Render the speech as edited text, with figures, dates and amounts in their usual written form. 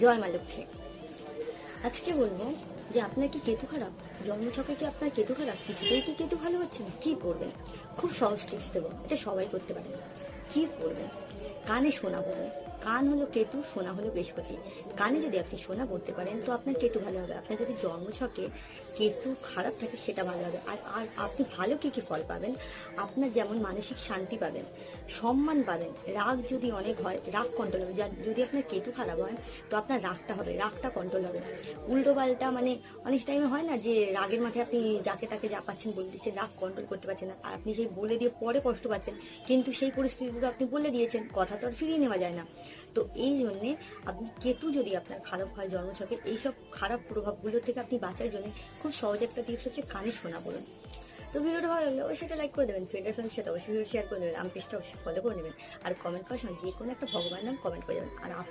জয় মা লক্ষ্মী। আজকে বলবো যে আপনার কি কেতু খারাপ, জন্মছকে কি আপনার কেতু খারাপ, কিছুতেই কি কেতু ভালো হচ্ছে না, কি করবেন? খুব সহজ টিপস দেবো, এটা সবাই করতে পারে। কি করবেন? কানে সোনা পড়বেন। কান হলো কেতু, সোনা হলো বৃহস্পতি। কানে যদি আপনি সোনা পড়তে পারেন তো আপনার কেতু ভালো হবে। আপনার যদি জন্মছকে কেতু খারাপ থাকে সেটা ভালো হবে। আর আর আপনি ভালো কি কি ফল পাবেন? আপনার যেমন মানসিক শান্তি পাবেন, সম্মান পাবেন। রাগ যদি অনেক হয়, রাগ কন্ট্রোল হবে। যদি আপনার কেতু খারাপ হয় তো আপনার রাগটা হবে, রাগটা কন্ট্রোল হবে। উল্টো পাল্টা মানে অনেক টাইমে হয় না যে রাগের মাথায় আপনি যাকে তাকে যা পাচ্ছেন বলে দিচ্ছেন, রাগ কন্ট্রোল করতে পারছেন না, আর আপনি সেই বলে দিয়ে পরে কষ্ট পাচ্ছেন, কিন্তু সেই পরিস্থিতিতে তো আপনি বলে দিয়েছেন, কথা তো আর ফিরিয়ে নেওয়া যায় না। তো এই জন্যে আপনি কেতু যদি আপনার খারাপ হয় জন্মছকে, এইসব খারাপ প্রভাবগুলো থেকে আপনি বাঁচার জন্য খুব সহজ একটা টিপস হচ্ছে কানে শোনা বলুন। তো ভিডিওটা ভালো লাগলে অবশ্যই সেটা লাইক করে দেবেন, ফ্রেন্ডের সাথে অবশ্যই শেয়ার করে দেবেন, আমি পেজটা অবশ্যই ফলো করে নেবেন, আর কমেন্ট করার সময় যে কোনো একটা ভগবানের নাম কমেন্ট করে দেবেন। আর